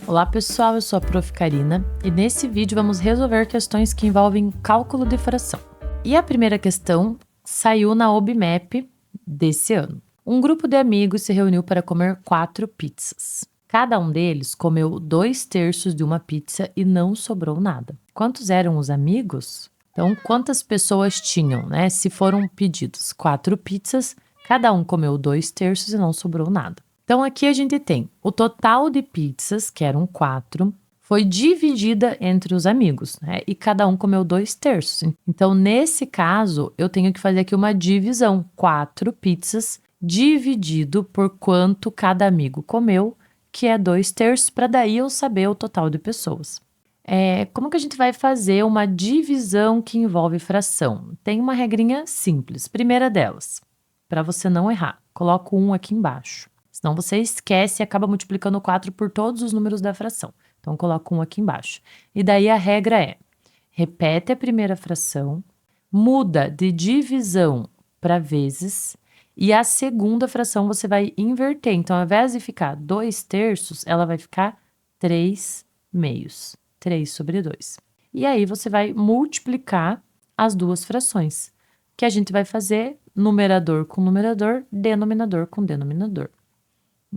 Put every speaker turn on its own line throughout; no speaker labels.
Olá pessoal, eu sou a Prof. Karina e nesse vídeo vamos resolver questões que envolvem cálculo de fração. E a primeira questão saiu na OBMAP desse ano. Um grupo de amigos se reuniu para comer 4 pizzas. Cada um deles comeu 2/3 de uma pizza e não sobrou nada. Quantos eram os amigos? Então, quantas pessoas tinham, né? Se foram pedidos 4 pizzas, cada um comeu 2/3 e não sobrou nada. Então, aqui a gente tem o total de pizzas, que eram 4, foi dividida entre os amigos, né? E cada um comeu 2/3. Então, nesse caso, eu tenho que fazer aqui uma divisão. 4 pizzas dividido por quanto cada amigo comeu, que é 2/3, para daí eu saber o total de pessoas. Como que a gente vai fazer uma divisão que envolve fração? Tem uma regrinha simples. Primeira delas, para você não errar, coloca o 1 aqui embaixo. Senão você esquece e acaba multiplicando 4 por todos os números da fração. Então, coloca 1 aqui embaixo. E daí a regra é, repete a primeira fração, muda de divisão para vezes, e a segunda fração você vai inverter. Então, ao invés de ficar 2/3, ela vai ficar 3/2. 3/2. E aí, você vai multiplicar as duas frações, que a gente vai fazer numerador com numerador, denominador com denominador.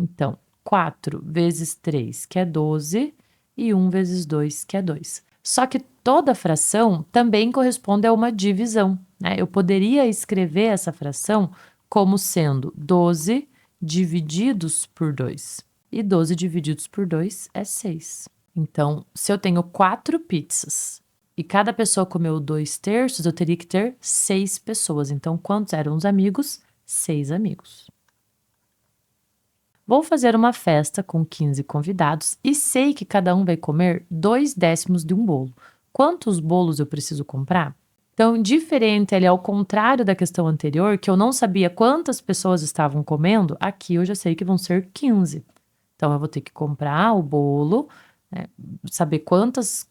Então, 4 vezes 3, que é 12, e 1 vezes 2, que é 2. Só que toda fração também corresponde a uma divisão, né? Eu poderia escrever essa fração como sendo 12 divididos por 2. E 12 divididos por 2 é 6. Então, se eu tenho 4 pizzas e cada pessoa comeu 2/3, eu teria que ter 6 pessoas. Então, quantos eram os amigos? 6 amigos. Vou fazer uma festa com 15 convidados e sei que cada um vai comer 2/10 de um bolo. Quantos bolos eu preciso comprar? Então, diferente ali ao contrário da questão anterior, que eu não sabia quantas pessoas estavam comendo, aqui eu já sei que vão ser 15. Então, eu vou ter que comprar o bolo, né, saber quantos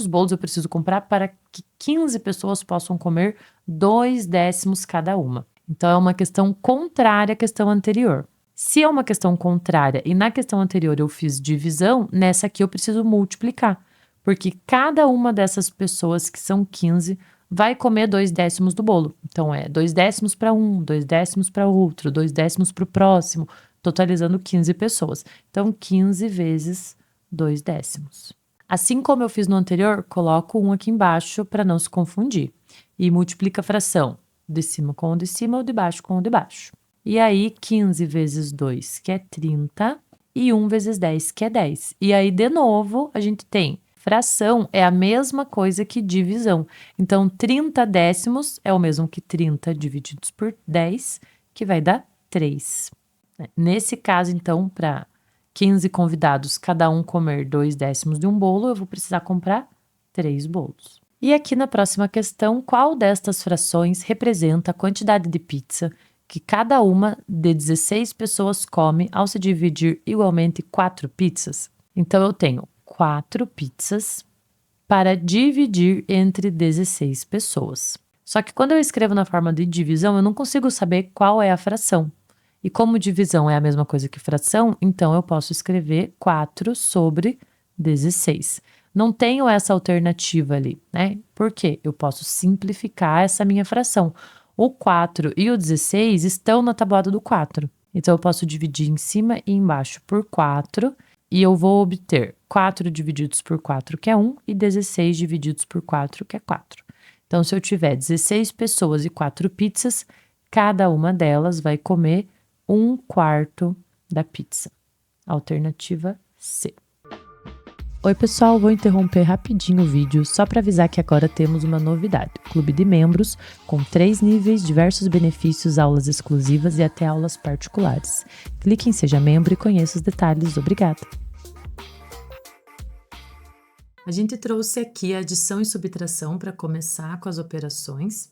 bolos eu preciso comprar para que 15 pessoas possam comer 2/10 cada uma. Então, é uma questão contrária à questão anterior. Se é uma questão contrária e na questão anterior eu fiz divisão, nessa aqui eu preciso multiplicar, porque cada uma dessas pessoas, que são 15, vai comer 2/10 do bolo. Então, é 2/10 para um, 2/10 para outro, 2/10 para o próximo, totalizando 15 pessoas. Então, 15 vezes 2/10. Assim como eu fiz no anterior, coloco 1 aqui embaixo para não se confundir. E multiplica a fração de cima com o de cima ou de baixo com o de baixo. E aí, 15 vezes 2, que é 30, e 1 vezes 10, que é 10. E aí, de novo, a gente tem fração é a mesma coisa que divisão. Então, 30/10 é o mesmo que 30 divididos por 10, que vai dar 3. Nesse caso, então, para 15 convidados, cada um comer 2/10 de um bolo, eu vou precisar comprar 3 bolos. E aqui na próxima questão, qual destas frações representa a quantidade de pizza que cada uma de 16 pessoas come ao se dividir igualmente 4 pizzas? Então, eu tenho 4 pizzas para dividir entre 16 pessoas. Só que quando eu escrevo na forma de divisão, eu não consigo saber qual é a fração. E como divisão é a mesma coisa que fração, então eu posso escrever 4 sobre 16. Não tenho essa alternativa ali, né? Por quê? Eu posso simplificar essa minha fração. O 4 e o 16 estão na tabuada do 4. Então, eu posso dividir em cima e embaixo por 4, e eu vou obter 4 divididos por 4, que é 1, e 16 divididos por 4, que é 4. Então, se eu tiver 16 pessoas e 4 pizzas, cada uma delas vai comer 1/4 da pizza. Alternativa C. Oi pessoal, vou interromper rapidinho o vídeo só para avisar que agora temos uma novidade. Clube de membros com 3 níveis, diversos benefícios, aulas exclusivas e até aulas particulares. Clique em Seja Membro e conheça os detalhes. Obrigada! A gente trouxe aqui a adição e subtração para começar com as operações.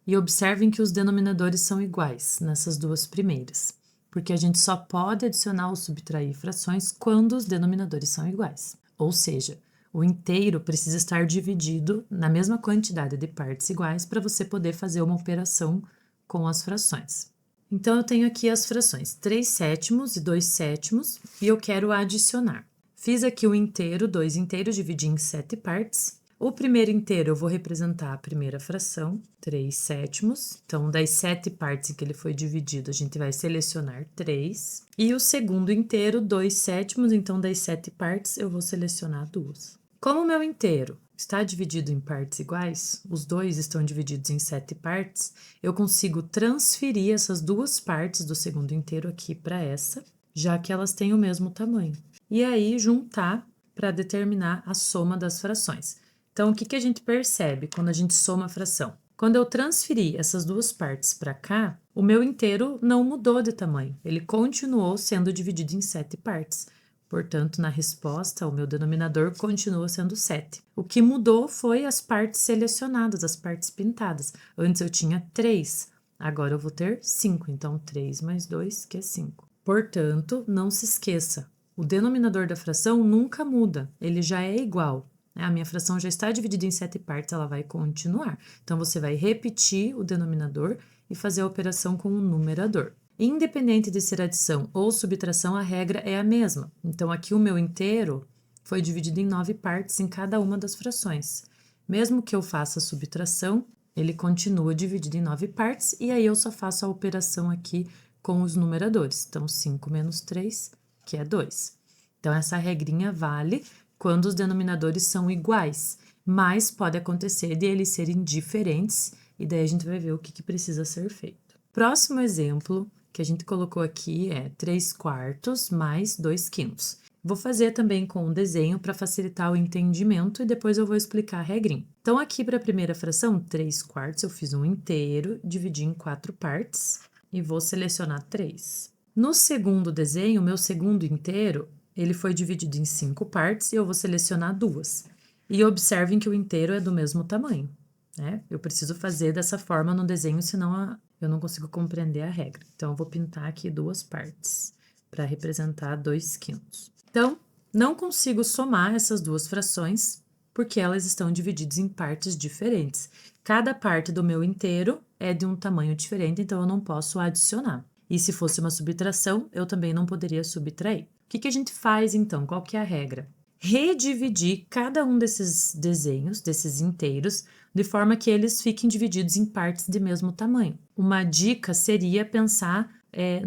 E observem que os denominadores são iguais nessas duas primeiras, porque a gente só pode adicionar ou subtrair frações quando os denominadores são iguais. Ou seja, o inteiro precisa estar dividido na mesma quantidade de partes iguais para você poder fazer uma operação com as frações. Então, eu tenho aqui as frações 3/7 e 2/7 e eu quero adicionar. Fiz aqui o inteiro, 2 inteiros, dividi em 7 partes. O primeiro inteiro eu vou representar a primeira fração, 3 sétimos. Então, das 7 partes em que ele foi dividido, a gente vai selecionar 3. E o segundo inteiro, 2 sétimos. Então, das 7 partes, eu vou selecionar 2. Como o meu inteiro está dividido em partes iguais, os dois estão divididos em 7 partes, eu consigo transferir essas 2 partes do segundo inteiro aqui para essa, já que elas têm o mesmo tamanho. E aí, juntar para determinar a soma das frações. Então, o que a gente percebe quando a gente soma a fração? Quando eu transferi essas 2 partes para cá, o meu inteiro não mudou de tamanho. Ele continuou sendo dividido em 7 partes. Portanto, na resposta, o meu denominador continua sendo 7. O que mudou foi as partes selecionadas, as partes pintadas. Antes eu tinha 3, agora eu vou ter 5. Então, 3 mais 2, que é 5. Portanto, não se esqueça, o denominador da fração nunca muda, ele já é igual. A minha fração já está dividida em 7 partes, ela vai continuar. Então, você vai repetir o denominador e fazer a operação com o numerador. Independente de ser adição ou subtração, a regra é a mesma. Então, aqui o meu inteiro foi dividido em 9 partes em cada uma das frações. Mesmo que eu faça subtração, ele continua dividido em 9 partes, e aí eu só faço a operação aqui com os numeradores. Então, 5 menos 3, que é 2. Então, essa regrinha vale quando os denominadores são iguais, mas pode acontecer de eles serem diferentes, e daí a gente vai ver o que precisa ser feito. Próximo exemplo que a gente colocou aqui é 3 quartos mais 2 quintos. Vou fazer também com um desenho para facilitar o entendimento e depois eu vou explicar a regrinha. Então, aqui para a primeira fração, 3 quartos, eu fiz um inteiro, dividi em 4 partes e vou selecionar 3. No segundo desenho, o meu segundo inteiro, ele foi dividido em 5 partes e eu vou selecionar 2. E observem que o inteiro é do mesmo tamanho, né? Eu preciso fazer dessa forma no desenho, senão eu não consigo compreender a regra. Então, eu vou pintar aqui 2 partes para representar 2 quintos. Então, não consigo somar essas 2 frações porque elas estão divididas em partes diferentes. Cada parte do meu inteiro é de um tamanho diferente, então eu não posso adicionar. E se fosse uma subtração, eu também não poderia subtrair. O que a gente faz, então? Qual que é a regra? Redividir cada um desses desenhos, desses inteiros, de forma que eles fiquem divididos em partes de mesmo tamanho. Uma dica seria pensar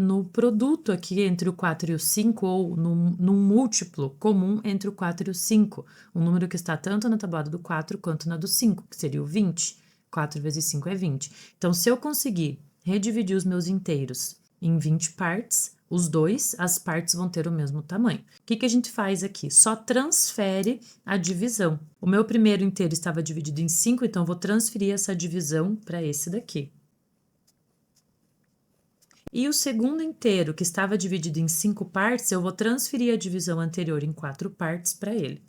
no produto aqui entre o 4 e o 5, ou num múltiplo comum entre o 4 e o 5, um número que está tanto na tabuada do 4 quanto na do 5, que seria o 20. 4 vezes 5 é 20. Então, se eu conseguir redividir os meus inteiros em 20 partes, as partes vão ter o mesmo tamanho. O que a gente faz aqui? Só transfere a divisão. O meu primeiro inteiro estava dividido em 5, então eu vou transferir essa divisão para esse daqui. E o segundo inteiro, que estava dividido em 5 partes, eu vou transferir a divisão anterior em 4 partes para ele.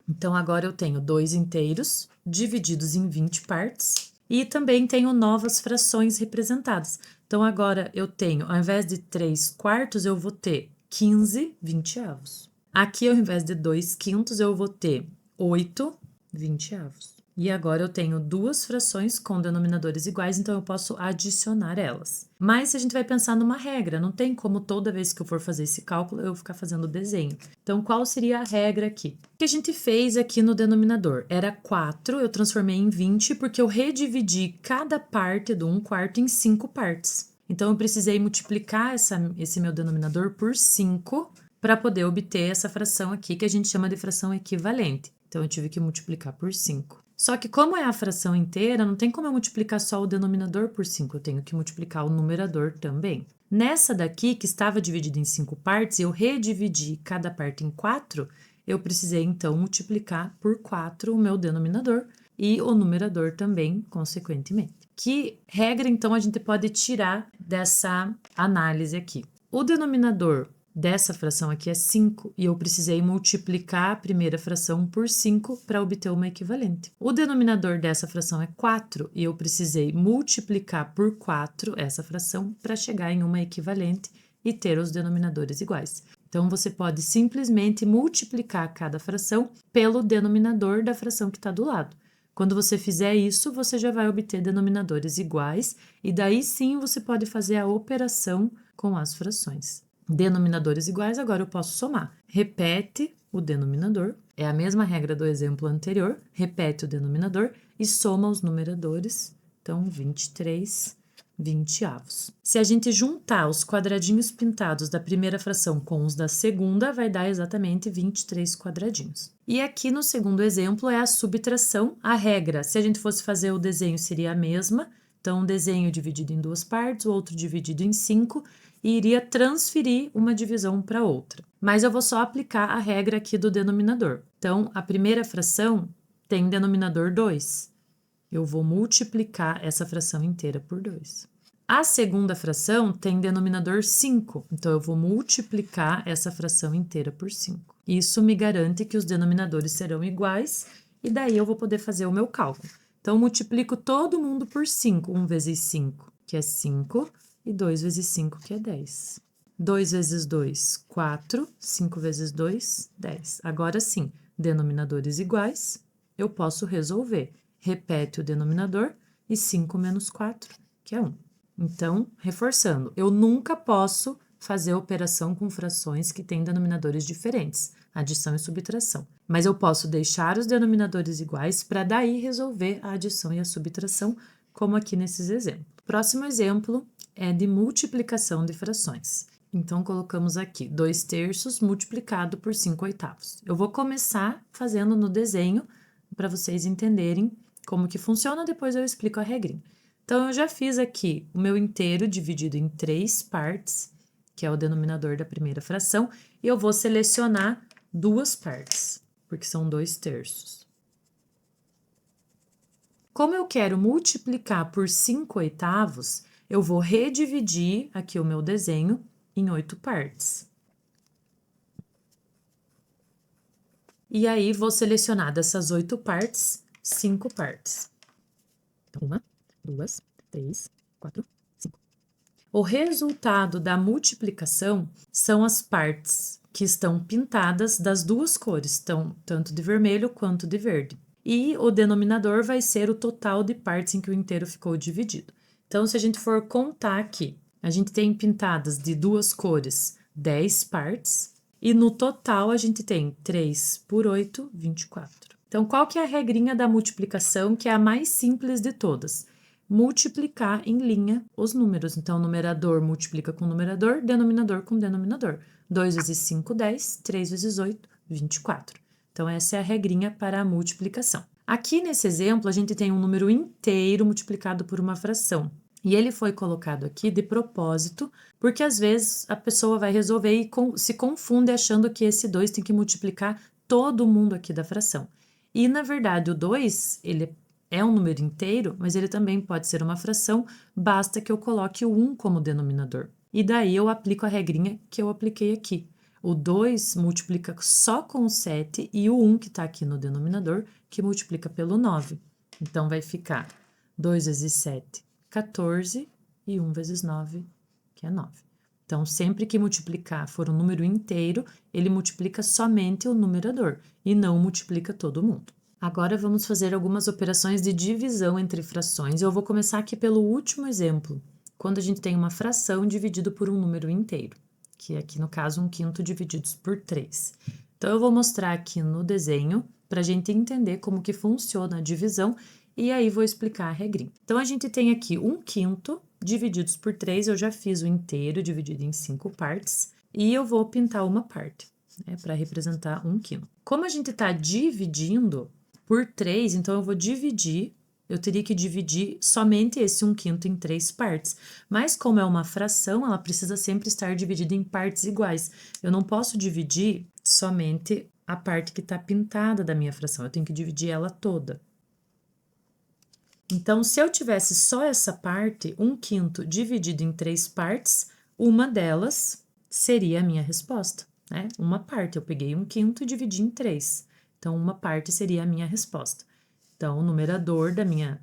Então, agora eu tenho 2 inteiros divididos em 20 partes e também tenho novas frações representadas. Então, agora eu tenho, ao invés de 3 quartos, eu vou ter 15 vinteavos. Aqui, ao invés de 2 quintos, eu vou ter 8 vinteavos. E agora eu tenho 2 frações com denominadores iguais, então eu posso adicionar elas. Mas a gente vai pensar numa regra, não tem como toda vez que eu for fazer esse cálculo eu ficar fazendo o desenho. Então, qual seria a regra aqui? O que a gente fez aqui no denominador? Era 4, eu transformei em 20 porque eu redividi cada parte do 1 quarto em 5 partes. Então, eu precisei multiplicar esse meu denominador por 5 para poder obter essa fração aqui, que a gente chama de fração equivalente. Então, eu tive que multiplicar por 5. Só que como é a fração inteira, não tem como eu multiplicar só o denominador por 5, eu tenho que multiplicar o numerador também. Nessa daqui, que estava dividida em 5 partes, eu redividi cada parte em 4, eu precisei então multiplicar por 4 o meu denominador e o numerador também, consequentemente. Que regra, então, a gente pode tirar dessa análise aqui? O denominador dessa fração aqui é 5 e eu precisei multiplicar a primeira fração por 5 para obter uma equivalente. O denominador dessa fração é 4 e eu precisei multiplicar por 4 essa fração para chegar em uma equivalente e ter os denominadores iguais. Então, você pode simplesmente multiplicar cada fração pelo denominador da fração que está do lado. Quando você fizer isso, você já vai obter denominadores iguais e daí sim você pode fazer a operação com as frações. denominadores iguais, agora eu posso somar. Repete o denominador, é a mesma regra do exemplo anterior, repete o denominador e soma os numeradores, então 23 20avos. Se a gente juntar os quadradinhos pintados da primeira fração com os da segunda, vai dar exatamente 23 quadradinhos. E aqui no segundo exemplo é a subtração. A regra, se a gente fosse fazer o desenho, seria a mesma. Então, um desenho dividido em duas partes, o outro dividido em 5, e iria transferir uma divisão para outra. Mas eu vou só aplicar a regra aqui do denominador. Então, a primeira fração tem denominador 2. Eu vou multiplicar essa fração inteira por 2. A segunda fração tem denominador 5, então eu vou multiplicar essa fração inteira por 5. Isso me garante que os denominadores serão iguais e daí eu vou poder fazer o meu cálculo. Então, multiplico todo mundo por 5. 1 vezes 5, que é 5, e 2 vezes 5, que é 10. 2 vezes 2, 4. 5 vezes 2, 10. Agora sim, denominadores iguais, eu posso resolver. Repete o denominador e 5 menos 4, que é 1. Então, reforçando, eu nunca posso fazer operação com frações que têm denominadores diferentes, adição e subtração. Mas eu posso deixar os denominadores iguais para daí resolver a adição e a subtração, como aqui nesses exemplos. Próximo exemplo é de multiplicação de frações. Então, colocamos aqui 2/3 multiplicado por 5/8. Eu vou começar fazendo no desenho para vocês entenderem como que funciona, depois eu explico a regrinha. Então, eu já fiz aqui o meu inteiro dividido em 3 partes, que é o denominador da primeira fração, e eu vou selecionar 2 partes, porque são 2/3. Como eu quero multiplicar por 5/8, eu vou redividir aqui o meu desenho em 8 partes. E aí, vou selecionar dessas 8 partes, 5 partes. Então, 1, 2, 3, 4, 5. O resultado da multiplicação são as partes que estão pintadas das duas cores, tanto de vermelho quanto de verde. E o denominador vai ser o total de partes em que o inteiro ficou dividido. Então, se a gente for contar aqui, a gente tem pintadas de duas cores 10 partes, e no total a gente tem 3 por 8, 24. Então, qual que é a regrinha da multiplicação, que é a mais simples de todas? Multiplicar em linha os números. Então, numerador multiplica com numerador, denominador com denominador. 2 vezes 5, 10, 3 vezes 8, 24. Então, essa é a regrinha para a multiplicação. Aqui nesse exemplo, a gente tem um número inteiro multiplicado por uma fração. E ele foi colocado aqui de propósito, porque às vezes a pessoa vai resolver e se confunde achando que esse 2 tem que multiplicar todo mundo aqui da fração. E, na verdade, o 2, ele é um número inteiro, mas ele também pode ser uma fração, basta que eu coloque o 1 como denominador. E daí eu aplico a regrinha que eu apliquei aqui. O 2 multiplica só com o 7 e o 1 que está aqui no denominador, que multiplica pelo 9. Então, vai ficar 2 vezes 7, 14, e 1 vezes 9, que é 9. Então, sempre que multiplicar for um número inteiro, ele multiplica somente o numerador e não multiplica todo mundo. Agora, vamos fazer algumas operações de divisão entre frações. Eu vou começar aqui pelo último exemplo, quando a gente tem uma fração dividido por um número inteiro, que é aqui no caso 1/5 divididos por 3. Então, eu vou mostrar aqui no desenho para a gente entender como que funciona a divisão e aí vou explicar a regrinha. Então, a gente tem aqui 1/5 divididos por 3, eu já fiz o inteiro dividido em 5 partes e eu vou pintar uma parte, né, para representar 1/5. Como a gente está dividindo por 3, então eu vou dividir, eu teria que dividir somente esse 1/5 em 3 partes. Mas como é uma fração, ela precisa sempre estar dividida em partes iguais. Eu não posso dividir somente a parte que está pintada da minha fração, eu tenho que dividir ela toda. Então, se eu tivesse só essa parte, 1/5 dividido em 3 partes, uma delas seria a minha resposta, né? Uma parte, eu peguei 1/5 e dividi em 3. Então, uma parte seria a minha resposta. Então, o numerador da minha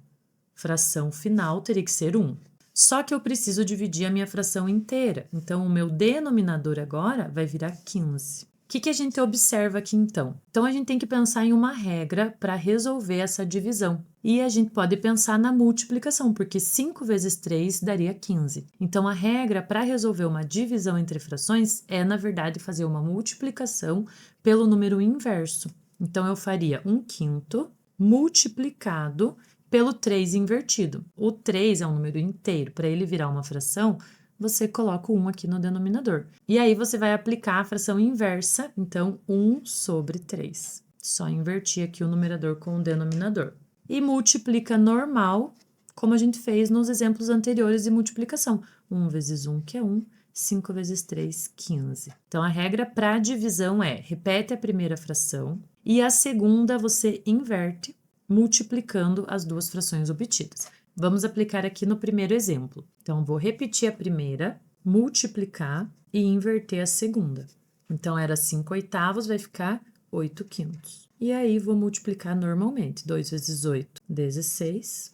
fração final teria que ser 1. Só que eu preciso dividir a minha fração inteira. Então, o meu denominador agora vai virar 15. O que a gente observa aqui, então? Então, a gente tem que pensar em uma regra para resolver essa divisão. E a gente pode pensar na multiplicação, porque 5 vezes 3 daria 15. Então, a regra para resolver uma divisão entre frações é, na verdade, fazer uma multiplicação pelo número inverso. Então, eu faria 1/5 multiplicado pelo 3 invertido. O 3 é um número inteiro. Para ele virar uma fração, você coloca o 1 aqui no denominador. E aí, você vai aplicar a fração inversa, então, 1 sobre 3. Só invertir aqui o numerador com o denominador. E multiplica normal, como a gente fez nos exemplos anteriores de multiplicação. 1 vezes 1, que é 1, 5 vezes 3, 15. Então, a regra para divisão é, repete a primeira fração e a segunda você inverte, multiplicando as duas frações obtidas. Vamos aplicar aqui no primeiro exemplo. Então, vou repetir a primeira, multiplicar e inverter a segunda. Então, era 5/8, vai ficar 8/5. E aí, vou multiplicar normalmente. 2 vezes 8, 16.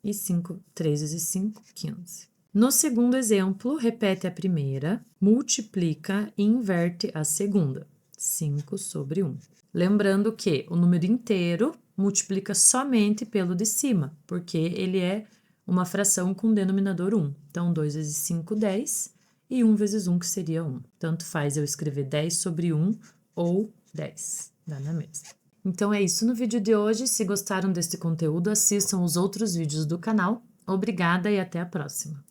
E 3 vezes 5, 15. No segundo exemplo, repete a primeira, multiplica e inverte a segunda. 5 sobre 1. Lembrando que o número inteiro multiplica somente pelo de cima, porque ele é uma fração com denominador 1. Então, 2 vezes 5, 10. E 1 vezes 1, que seria 1. Tanto faz eu escrever 10 sobre 1 ou 10. Dá na mesma. Então é isso no vídeo de hoje. Se gostaram desse conteúdo, assistam os outros vídeos do canal. Obrigada e até a próxima!